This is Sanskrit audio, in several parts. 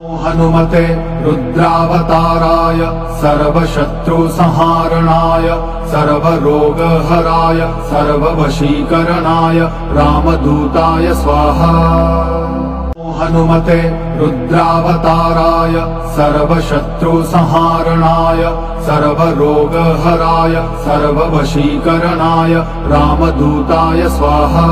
हनुमते रुद्रावताराय सर्वशत्रुसंहारणाय सर्वरोगहराय सर्ववशीकरणाय रामदूताय स्वाहा। हनुमते रुद्रावताराय सर्वशत्रुसंहारणाय सर्वरोगहराय सर्ववशीकरणाय रामदूताय स्वाहा।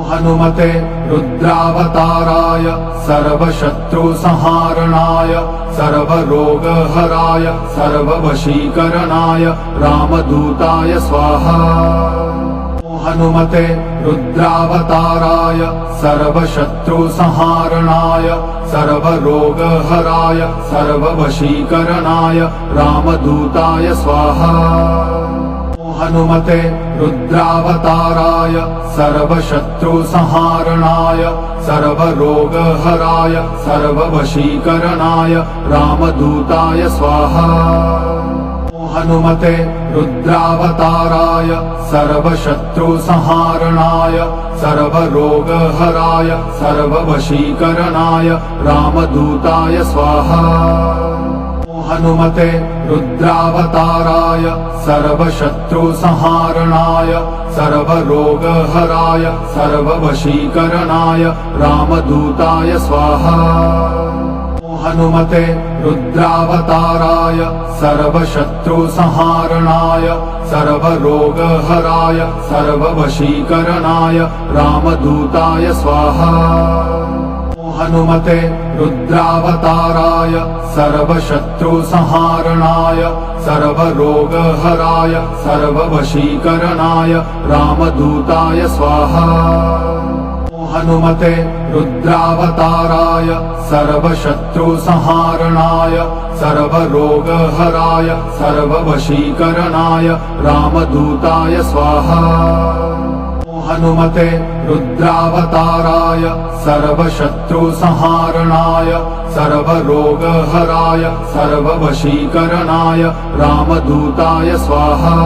हनुमते रुद्रावताराय सर्वशत्रुसंहारणाय सर्वरोगहराय सर्ववशीकरणाय रामदूताय स्वाहा। हनुमते रुद्रावताराय सर्वशत्रुसंहारणाय सर्वरोगहराय सर्ववशीकरणाय रामदूताय स्वाहा। हनुमते रुद्रावताराय सर्वशत्रुसंहारणाय सर्वरोगहराय सर्ववशीकरणाय रामदूताय स्वाहा। हनुमते रुद्रावताराय सर्वशत्रुसंहारणाय सर्वरोगहराय सर्ववशीकरणाय रामदूताय स्वाहा। हनुमते रुद्रावताराय सर्वशत्रुसंहारणाय सर्वरोगहराय सर्ववशीकरणाय रामदूताय स्वाहा। हनुमते रुद्रावताराय सर्वशत्रुसंहारणाय सर्वरोगहराय सर्ववशीकरणाय रामदूताय स्वाहा। हनुमते रुद्रावताराय सर्वशत्रुसंहारणाय सर्वरोगहराय सर्ववशीकरणाय रामदूताय स्वाहा। हनुमते रुद्रावताराय सर्वशत्रुसंहारणाय सर्वरोगहराय सर्ववशीकरणाय रामदूताय स्वाहा। हनुमते रुद्रावताराय सर्वशत्रुसंहारणाय सर्वरोगहराय सर्ववशीकरणाय रामदूताय स्वाहा।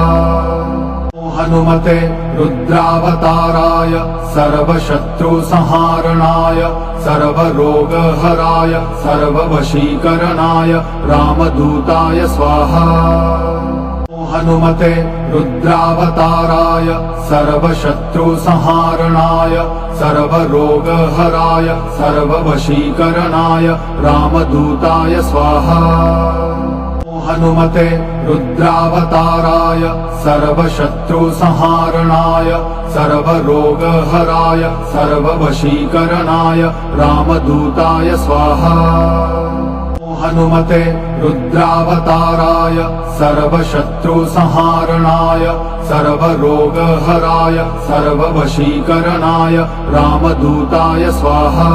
हनुमते रुद्रावताराय सर्वशत्रुसंहारणाय सर्वरोगहराय सर्ववशीकरणाय रामदूताय स्वाहा। हनुमते रुद्रावताराय सर्वशत्रुसंहारणाय सर्वरोगहराय सर्ववशीकरणाय रामदूताय स्वाहा। हनुमते रुद्रावताराय सर्वशत्रुसंहारणाय सर्वरोगहराय सर्ववशीकरणाय रामदूताय स्वाहा। हनुमते रुद्रावताराय सर्वशत्रुसंहारणाय सर्वरोगहराय सर्ववशीकरणाय रामदूताय स्वाहा।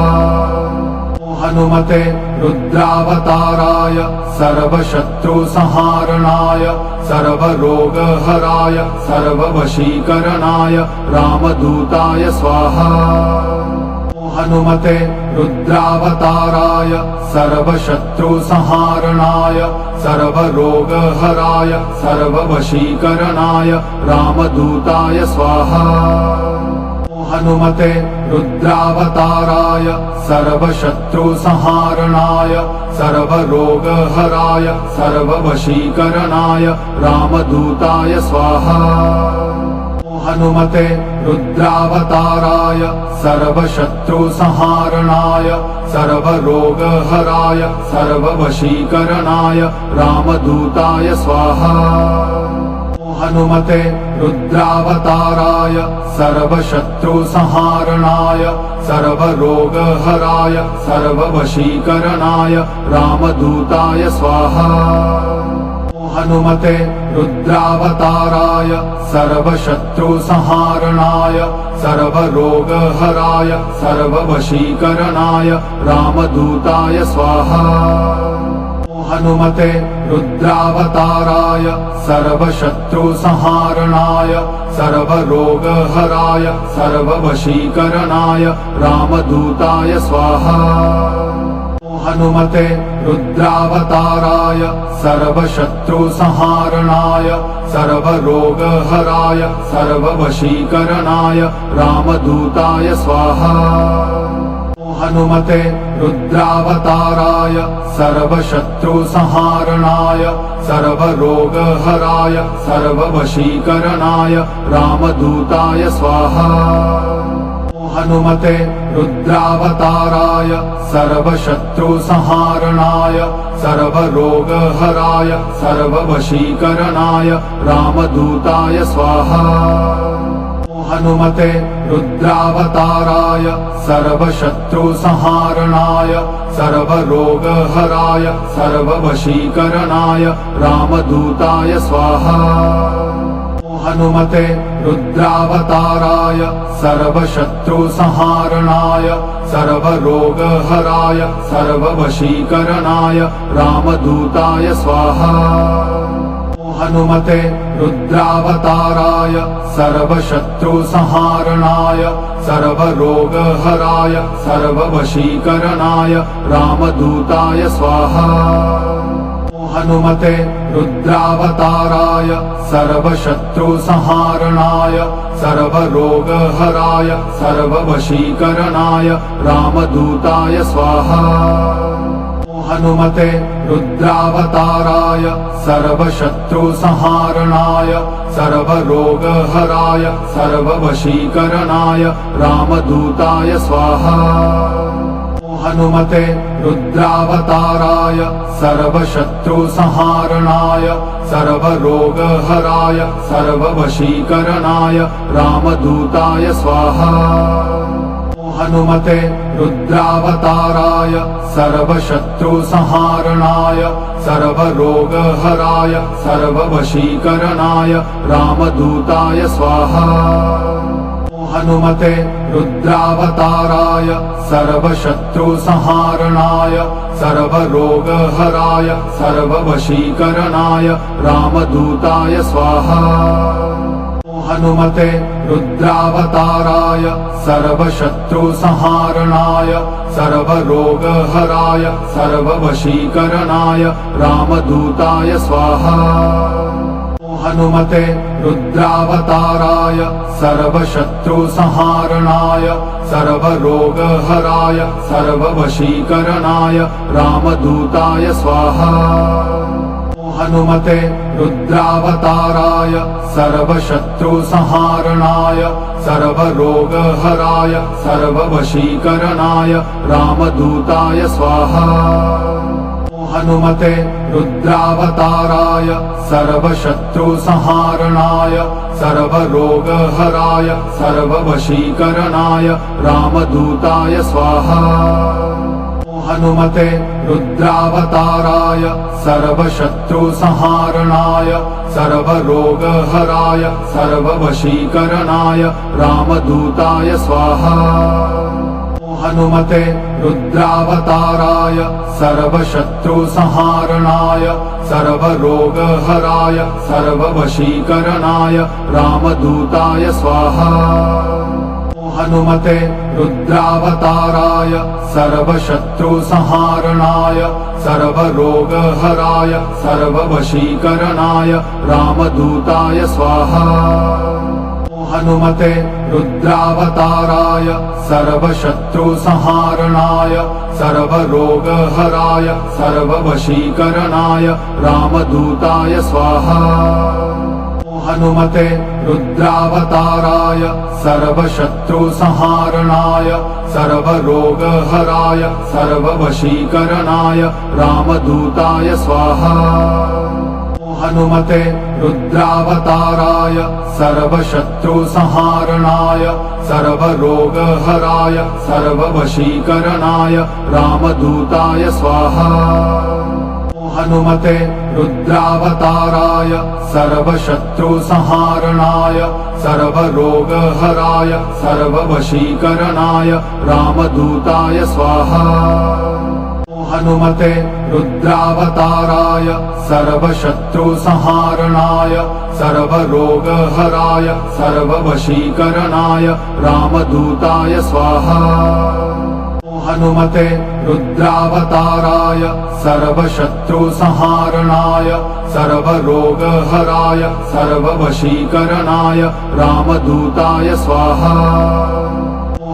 हनुमते रुद्रावताराय सर्वशत्रुसंहारणाय सर्वरोगहराय सर्ववशीकरणाय रामदूताय स्वाहा। हनुमते रुद्रावताराय सर्वशत्रुसंहारणाय सर्वरोगहराय सर्ववशीकरणाय रामदूताय स्वाहा। हनुमते रुद्रावताराय सर्वशत्रुसंहारणाय सर्वरोगहराय सर्ववशीकरणाय रामदूताय स्वाहा। हनुमते रुद्रावताराय सर्वशत्रुसंहारणाय सर्वरोगहराय सर्ववशीकरणाय रामदूताय स्वाहा। हनुमते रुद्रावताराय सर्वशत्रुसंहारणाय सर्वरोगहराय सर्ववशीकरणाय रामदूताय स्वाहा। हनुमते रुद्रावताराय सर्वशत्रुसंहारणाय सर्वरोगहराय सर्ववशीकरणाय रामदूताय स्वाहा। हनुमते रुद्रावताराय सर्वशत्रुसंहारणाय सर्वरोगहराय सर्ववशीकरणाय रामदूताय स्वाहा। हनुमते रुद्रावताराय सर्वशत्रुसंहारणाय सर्वरोगहराय सर्ववशीकरणाय रामदूताय स्वाहा। हनुमते रुद्रावताराय सर्वशत्रुसंहारणाय सर्वरोगहराय सर्ववशीकरणाय रामदूताय स्वाहा। हनुमते रुद्रावताराय सर्वशत्रुसंहारणाय सर्वरोगहराय सर्ववशीकरणाय रामदूताय स्वाहा। हनुमते रुद्रावताराय सर्वशत्रुसंहारणाय सर्वरोगहराय सर्ववशीकरणाय रामदूताय स्वाहा। हनुमते रुद्रावताराय सर्वशत्रुसंहारणाय सर्वरोगहराय सर्ववशीकरणाय रामदूताय स्वाहा। हनुमते रुद्रावताराय सर्वशत्रुसंहारणाय सर्वरोगहराय सर्ववशीकरणाय रामदूताय स्वाहा। हनुमते रुद्रावताराय सर्वशत्रुसंहारणाय सर्वरोगहराय सर्ववशीकरणाय रामदूताय स्वाहा। हनुमते रुद्रावताराय सर्वशत्रुसंहारणाय सर्वरोगहराय सर्ववशीकरणाय रामदूताय स्वाहा। हनुमते रुद्रावताराय सर्वशत्रुसंहारणाय सर्वरोगहराय सर्ववशीकरणाय रामदूताय स्वाहा। हनुमते रुद्रावताराय सर्वशत्रुसंहारणाय सर्वरोगहराय सर्ववशीकरणाय रामदूताय स्वाहा। हनुमते रुद्रावताराय सर्वशत्रुसंहारणाय सर्वरोगहराय सर्ववशीकरणाय रामदूताय स्वाहा। हनुमते रुद्रावताराय सर्वशत्रुसंहारणाय सर्वरोगहराय सर्ववशीकरणाय रामदूताय स्वाहा। हनुमते रुद्रावताराय सर्वशत्रुसंहारणाय सर्वरोगहराय सर्ववशीकरणाय रामदूताय स्वाहा। हनुमते रुद्रावताराय सर्वशत्रुसंहारणाय सर्वरोगहराय सर्ववशीकरणाय रामदूताय स्वाहा। हनुमते रुद्रावताराय सर्वशत्रुसंहारणाय सर्वरोगहराय सर्ववशीकरणाय रामदूताय स्वाहा। हनुमते रुद्रावताराय सर्वशत्रुसंहारणाय सर्वरोगहराय सर्ववशीकरणाय रामदूताय स्वाहा। हनुमते रुद्रावताराय सर्वशत्रुसंहारणाय सर्वरोगहराय सर्ववशीकरणाय रामदूताय स्वाहा। हनुमते रुद्रावताराय सर्वशत्रुसंहारणाय सर्वरोगहराय सर्ववशीकरणाय रामदूताय स्वाहा। हनुमते रुद्रावताराय सर्वशत्रुसंहारणाय सर्वरोगहराय सर्ववशीकरणाय रामदूताय स्वाहा। हनुमते रुद्रावताराय सर्वशत्रुसंहारणाय सर्वरोगहराय सर्ववशीकरणाय रामदूताय स्वाहा। हनुमते रुद्रावताराय सर्वशत्रुसंहारणाय सर्वरोगहराय सर्ववशीकरणाय रामदूताय स्वाहा। हनुमते रुद्रावताराय सर्वशत्रुसंहारणाय सर्वरोगहराय सर्ववशीकरणाय रामदूताय स्वाहा। हनुमते रुद्रावताराय सर्वशत्रुसंहारणाय सर्वरोगहराय सर्ववशीकरणाय रामदूताय स्वाहा। हनुमते रुद्रावताराय सर्वशत्रुसंहारणाय सर्वरोगहराय सर्ववशीकरणाय रामदूताय स्वाहा।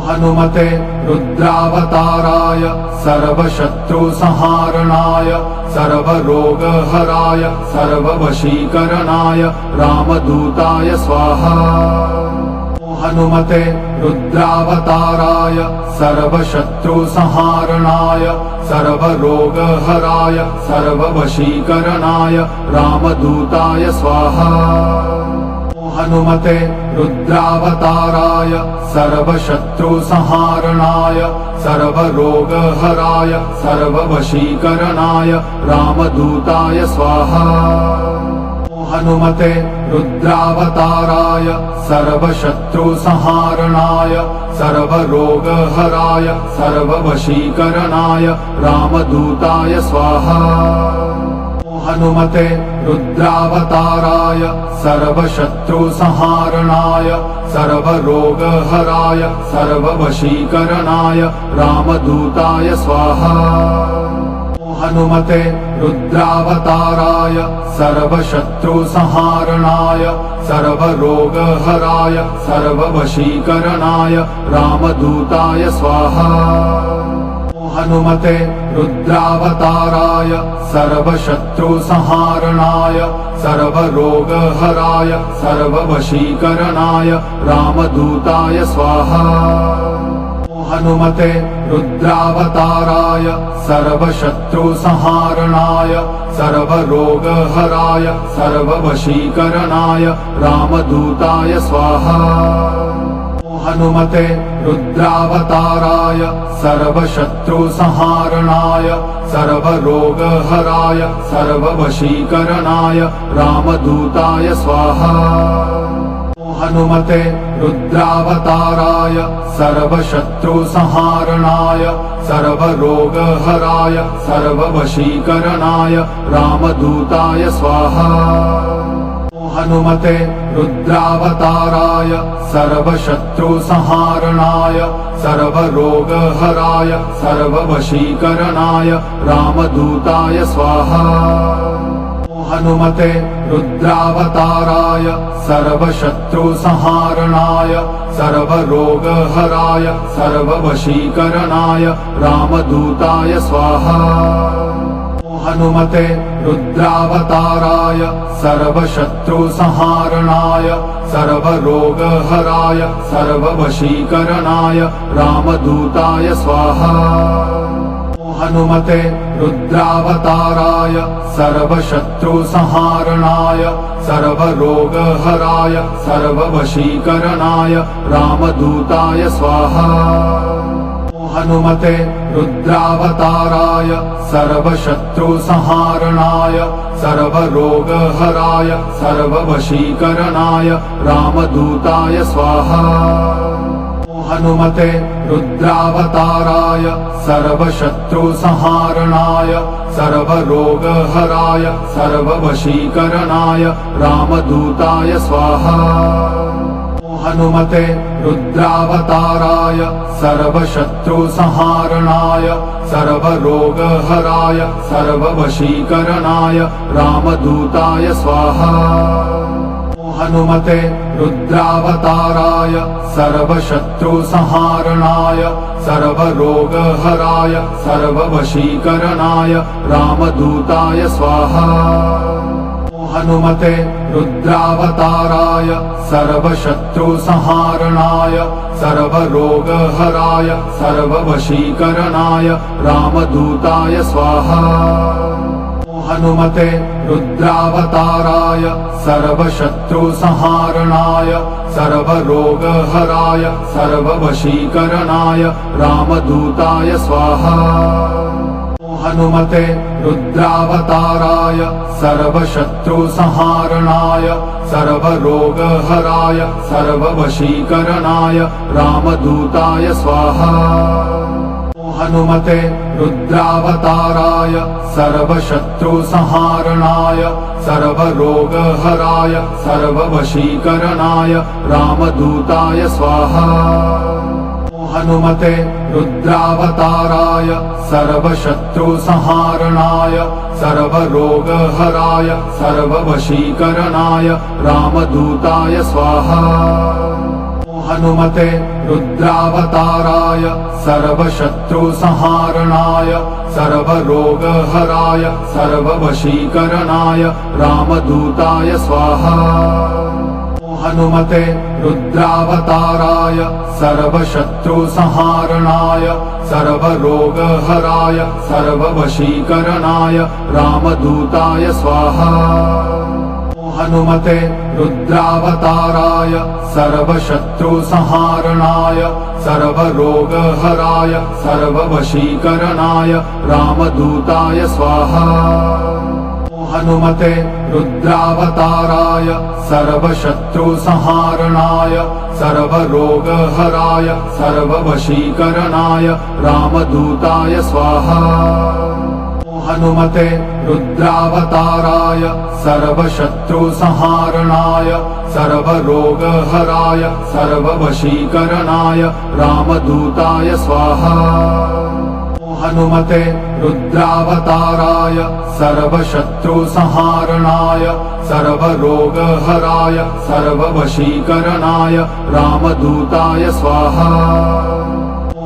हनुमते रुद्रावताराय सर्वशत्रुसंहारणाय सर्वरोगहराय सर्ववशीकरणाय रामदूताय स्वाहा। हनुमते रुद्रावताराय सर्वशत्रुसंहारणाय सर्वरोगहराय सर्ववशीकरणाय रामदूताय स्वाहा। हनुमते रुद्रावताराय सर्वशत्रुसंहारणाय सर्वरोगहराय सर्ववशीकरणाय रामदूताय स्वाहा। हनुमते रुद्रावताराय सर्वशत्रुसंहारणाय सर्वरोगहराय सर्ववशीकरणाय रामदूताय स्वाहा। हनुमते रुद्रावताराय सर्वशत्रुसंहारणाय सर्वरोगहराय सर्ववशीकरणाय रामदूताय स्वाहा। हनुमते रुद्रावताराय सर्वशत्रुसंहारणाय सर्वरोगहराय सर्ववशीकरणाय रामदूताय स्वाहा। हनुमते रुद्रावताराय सर्वशत्रुसंहारणाय सर्वरोगहराय सर्ववशीकरणाय रामदूताय स्वाहा। हनुमते रुद्रावताराय सर्वशत्रुसंहारणाय सर्वरोगहराय सर्ववशीकरणाय रामदूताय स्वाहा। हनुमते रुद्रावताराय सर्वशत्रुसंहारणाय सर्वरोगहराय सर्ववशीकरणाय रामदूताय स्वाहा। हनुमते रुद्रावताराय सर्वशत्रुसंहारणाय सर्वरोगहराय सर्ववशीकरणाय रामदूताय स्वाहा। हनुमते रुद्रावताराय सर्वशत्रुसंहारणाय सर्वरोगहराय सर्ववशीकरणाय रामदूताय स्वाहा। हनुमते रुद्रावताराय सर्वशत्रुसंहारणाय सर्वरोगहराय सर्ववशीकरणाय रामदूताय स्वाहा। हनुमते रुद्रावताराय सर्वशत्रुसंहारणाय सर्वरोगहराय सर्ववशीकरणाय रामदूताय स्वाहा। हनुमते रुद्रावताराय सर्वशत्रुसंहारणाय सर्वरोगहराय सर्ववशीकरणाय रामदूताय स्वाहा। हनुमते रुद्रावताराय सर्वशत्रुसंहारणाय सर्वरोगहराय सर्ववशीकरणाय रामदूताय स्वाहा। हनुमते रुद्रावताराय सर्वशत्रुसंहारणाय सर्वरोगहराय सर्ववशीकरणाय रामदूताय स्वाहा। हनुमते रुद्रावताराय सर्वशत्रुसंहारणाय सर्वरोगहराय सर्ववशीकरणाय रामदूताय स्वाहा। हनुमते रुद्रावताराय सर्वशत्रुसंहारणाय सर्वरोगहराय सर्ववशीकरणाय रामदूताय स्वाहा। हनुमते रुद्रावताराय सर्वशत्रुसंहारणाय सर्वरोगहराय सर्ववशीकरणाय रामदूताय स्वाहा। हनुमते रुद्रावताराय सर्वशत्रुसंहारणाय सर्वरोगहराय सर्ववशीकरणाय रामदूताय स्वाहा। हनुमते रुद्रावताराय सर्वशत्रुसंहारणाय सर्वरोगहराय सर्ववशीकरणाय रामदूताय स्वाहा। हनुमते रुद्रावताराय सर्वशत्रुसंहारणाय सर्वरोगहराय सर्ववशीकरणाय रामदूताय स्वाहा। हनुमते रुद्रावताराय सर्वशत्रुसंहारणाय सर्वरोगहराय सर्ववशीकरणाय रामदूताय स्वाहा। हनुमते रुद्रावताराय सर्वशत्रुसंहारणाय सर्वरोगहराय सर्ववशीकरणाय रामदूताय स्वाहा। हनुमते रुद्रावताराय सर्वशत्रुसंहारणाय सर्वरोगहराय सर्ववशीकरणाय रामदूताय स्वाहा। हनुमते रुद्रावताराय सर्वशत्रुसंहारणाय सर्वरोगहराय सर्ववशीकरणाय रामदूताय स्वाहा। हनुमते रुद्रावताराय सर्वशत्रुसंहारणाय सर्वरोगहराय सर्ववशीकरणाय रामदूताय स्वाहा। हनुमते रुद्रावताराय सर्वशत्रुसंहारणाय सर्वरोगहराय सर्ववशीकरणाय रामदूताय स्वाहा। हनुमते रुद्रावताराय सर्वशत्रुसंहारणाय सर्वरोगहराय सर्ववशीकरणाय रामदूताय स्वाहा।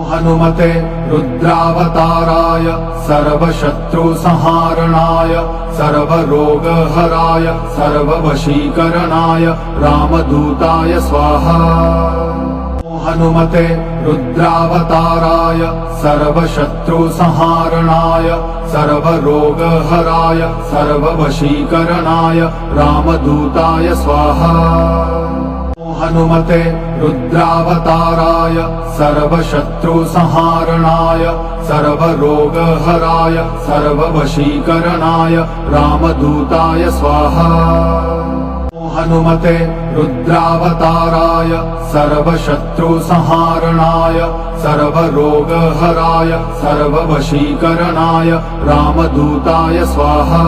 हनुमते रुद्रावताराय सर्वशत्रुसंहारणाय सर्वरोगहराय सर्ववशीकरणाय रामदूताय स्वाहा। हनुमते रुद्रावताराय सर्वशत्रुसंहारणाय सर्वरोगहराय सर्ववशीकरणाय रामदूताय स्वाहा। हनुमते रुद्रावताराय सर्वशत्रुसंहारणाय सर्वरोगहराय सर्ववशीकरणाय रामदूताय स्वाहा। हनुमते रुद्रावताराय सर्वशत्रुसंहारणाय सर्वरोगहराय सर्ववशीकरणाय रामदूताय स्वाहा।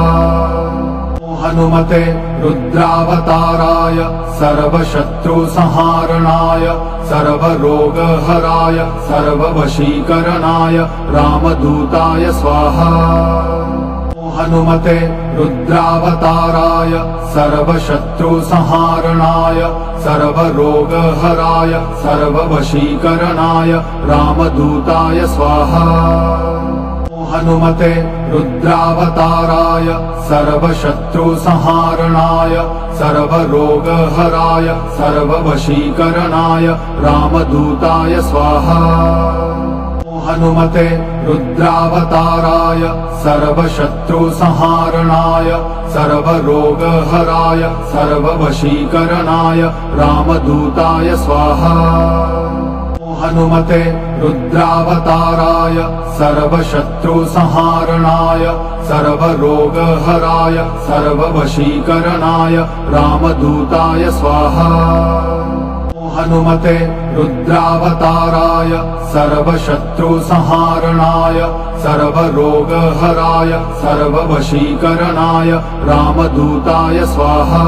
हनुमते रुद्रावताराय सर्वशत्रुसंहारणाय सर्वरोगहराय सर्ववशीकरणाय रामदूताय स्वाहा। हनुमते रुद्रावताराय सर्वशत्रुसंहारणाय सर्वरोगहराय सर्ववशीकरणाय रामदूताय स्वाहा। हनुमते रुद्रावताराय सर्वशत्रुसंहारणाय सर्वरोगहराय सर्ववशीकरणाय रामदूताय स्वाहा। हनुमते रुद्रावताराय सर्वशत्रुसंहारणाय सर्वरोगहराय सर्ववशीकरणाय रामदूताय स्वाहा। हनुमते रुद्रावताराय सर्वशत्रुसंहारणाय सर्वरोगहराय सर्ववशीकरणाय रामदूताय स्वाहा। हनुमते रुद्रावताराय सर्वशत्रुसंहारणाय सर्वरोगहराय सर्ववशीकरणाय रामदूताय स्वाहा।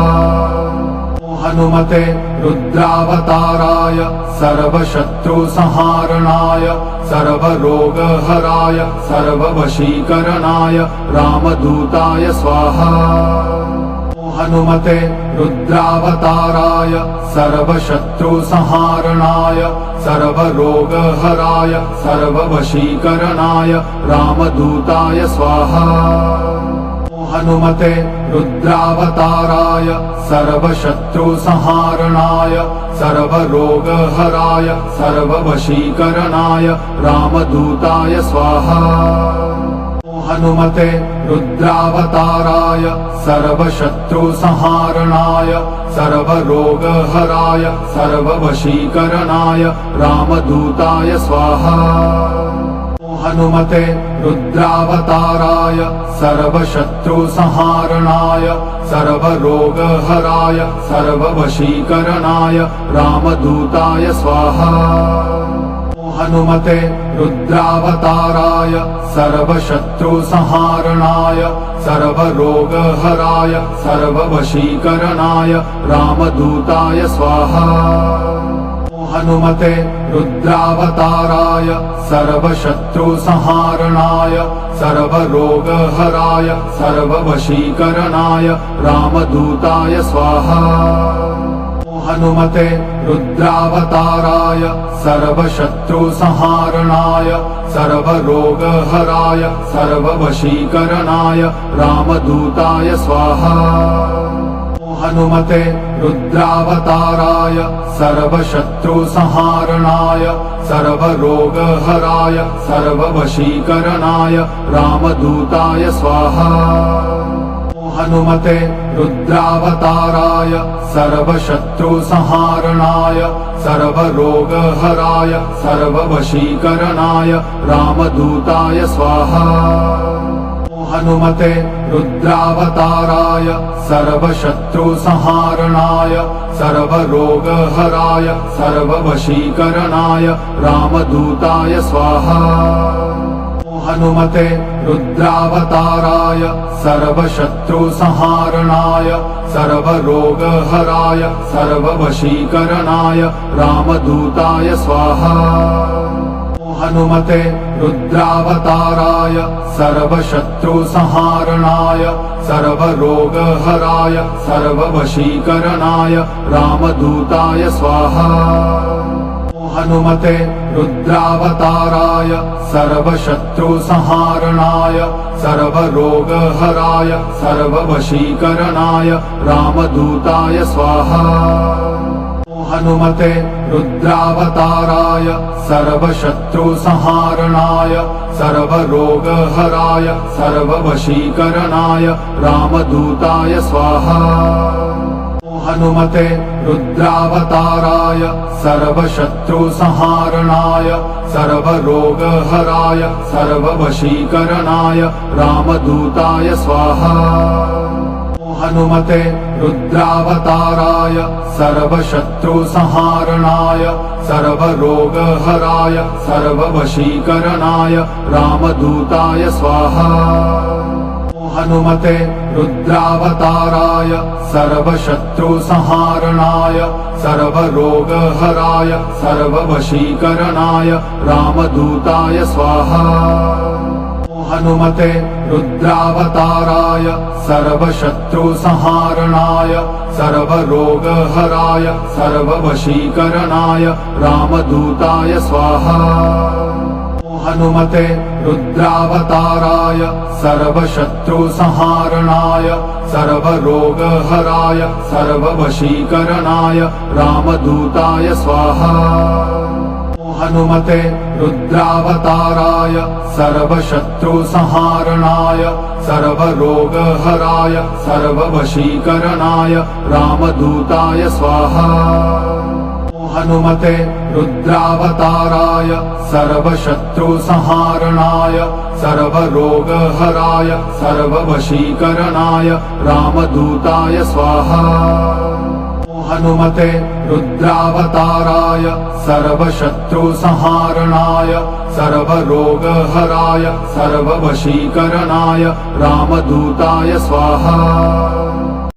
हनुमते रुद्रावताराय सर्वशत्रुसंहारणाय सर्वरोगहराय सर्ववशीकरणाय रामदूताय स्वाहा। हनुमते रुद्रावताराय सर्वशत्रुसंहारणाय सर्वरोगहराय सर्ववशीकरणाय रामदूताय स्वाहा। हनुमते रुद्रावताराय सर्वशत्रुसंहारणाय सर्वरोगहराय सर्ववशीकरणाय रामदूताय स्वाहा। हनुमते रुद्रावताराय सर्वशत्रुसंहारणाय सर्वरोगहराय सर्ववशीकरणाय रामदूताय स्वाहा। हनुमते रुद्रावताराय सर्वशत्रुसंहारणाय सर्वरोगहराय सर्ववशीकरणाय रामदूताय स्वाहा। हनुमते रुद्रावताराय सर्वशत्रुसंहारणाय सर्वरोगहराय सर्ववशीकरणाय रामदूताय स्वाहा। हनुमते रुद्रावताराय सर्वशत्रुसंहारणाय सर्वरोगहराय सर्ववशीकरणाय रामदूताय स्वाहा। हनुमते रुद्रावताराय सर्वशत्रुसंहारणाय सर्वरोगहराय सर्ववशीकरणाय रामदूताय स्वाहा। हनुमते रुद्रावताराय सर्वशत्रुसंहारणाय सर्वरोगहराय सर्ववशीकरणाय रामदूताय स्वाहा। हनुमते रुद्रावताराय सर्वशत्रुसंहारणाय सर्वरोगहराय सर्ववशीकरणाय रामदूताय स्वाहा। हनुमते रुद्रावताराय सर्वशत्रुसंहारणाय सर्वरोगहराय सर्ववशीकरणाय रामदूताय स्वाहा। हनुमते रुद्रावताराय सर्वशत्रुसंहारणाय सर्वरोगहराय सर्ववशीकरणाय रामदूताय स्वाहा। हनुमते रुद्रावताराय सर्वशत्रुसंहारणाय सर्वरोगहराय सर्ववशीकरणाय रामदूताय स्वाहा। हनुमते रुद्रावताराय सर्वशत्रुसंहारणाय सर्वरोगहराय सर्ववशीकरणाय रामदूताय स्वाहा। हनुमते रुद्रावताराय सर्वशत्रुसंहारणाय सर्वरोगहराय सर्ववशीकरणाय रामदूताय स्वाहा। हनुमते रुद्रावताराय सर्वशत्रुसंहारणाय सर्वरोगहराय सर्ववशीकरणाय रामदूताय स्वाहा। हनुमते रुद्रावताराय सर्वशत्रुसंहारणाय सर्वरोगहराय सर्ववशीकरणाय रामदूताय स्वाहा। हनुमते रुद्रावताराय सर्वशत्रुसंहारणाय सर्वरोगहराय सर्ववशीकरणाय रामदूताय स्वाहा। हनुमते रुद्रावताराय सर्वशत्रुसंहारणाय सर्वरोगहराय सर्ववशीकरणाय रामदूताय स्वाहा। हनुमते रुद्रावताराय सर्वशत्रुसंहारणाय सर्वरोगहराय सर्ववशीकरणाय रामदूताय स्वाहा। हनुमते रुद्रावताराय सर्वशत्रुसंहारणाय सर्वरोगहराय सर्ववशीकरणाय रामदूताय स्वाहा। हनुमते रुद्रावताराय सर्वशत्रुसंहारणाय सर्वरोगहराय सर्ववशीकरणाय रामदूताय स्वाहा। हनुमते रुद्रावताराय सर्वशत्रुसंहारणाय सर्वरोगहराय सर्ववशीकरणाय रामदूताय स्वाहा।